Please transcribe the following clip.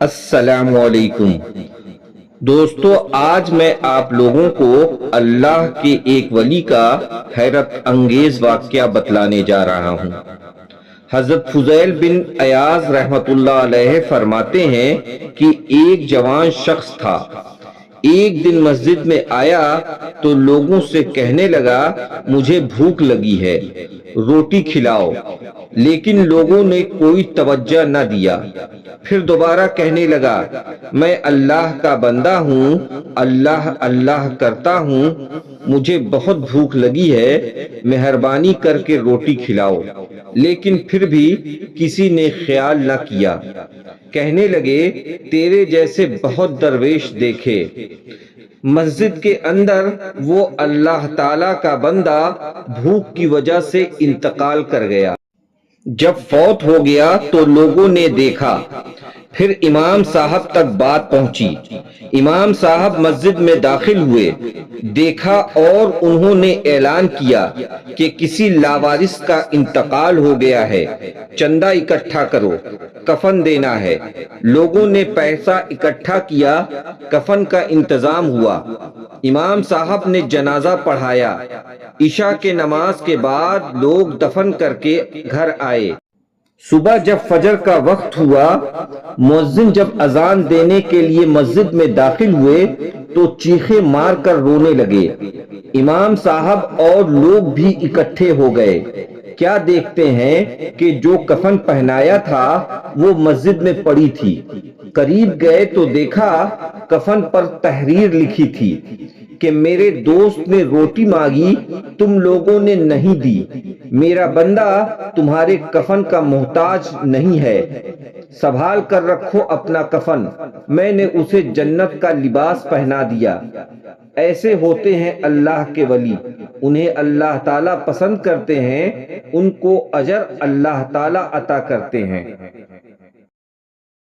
السلام علیکم دوستو، آج میں آپ لوگوں کو اللہ کے ایک ولی کا حیرت انگیز واقعہ بتلانے جا رہا ہوں۔ حضرت فضیل بن عیاض رحمت اللہ علیہ فرماتے ہیں کہ ایک جوان شخص تھا۔ ایک دن مسجد میں آیا تو لوگوں سے کہنے لگا، مجھے بھوک لگی ہے، روٹی کھلاؤ۔ لیکن لوگوں نے کوئی توجہ نہ دیا۔ پھر دوبارہ کہنے لگا، میں اللہ کا بندہ ہوں، اللہ اللہ کرتا ہوں، مجھے بہت بھوک لگی ہے، مہربانی کر کے روٹی کھلاؤ۔ لیکن پھر بھی کسی نے خیال نہ کیا۔ کہنے لگے، تیرے جیسے بہت درویش دیکھے۔ مسجد کے اندر وہ اللہ تعالی کا بندہ بھوک کی وجہ سے انتقال کر گیا۔ جب فوت ہو گیا تو لوگوں نے دیکھا۔ پھر امام صاحب تک بات پہنچی۔ امام صاحب مسجد میں داخل ہوئے، دیکھا اور انہوں نے اعلان کیا کہ کسی لاوارث کا انتقال ہو گیا ہے، چندہ اکٹھا کرو، کفن دینا ہے۔ لوگوں نے پیسہ اکٹھا کیا، کفن کا انتظام ہوا۔ امام صاحب نے جنازہ پڑھایا۔ عشاء کے نماز کے بعد لوگ دفن کر کے گھر آئے۔ صبح جب فجر کا وقت ہوا، مؤذن جب اذان دینے کے لیے مسجد میں داخل ہوئے تو چیخیں مار کر رونے لگے۔ امام صاحب اور لوگ بھی اکٹھے ہو گئے۔ کیا دیکھتے ہیں کہ جو کفن پہنایا تھا وہ مسجد میں پڑی تھی۔ قریب گئے تو دیکھا کفن پر تحریر لکھی تھی کہ میرے دوست نے روٹی مانگی، تم لوگوں نے نہیں دی۔ میرا بندہ تمہارے کفن کا محتاج نہیں ہے، سنبھال کر رکھو اپنا کفن، میں نے اسے جنت کا لباس پہنا دیا۔ ایسے ہوتے ہیں اللہ کے ولی، انہیں اللہ تعالیٰ پسند کرتے ہیں، ان کو اجر اللہ تعالیٰ عطا کرتے ہیں۔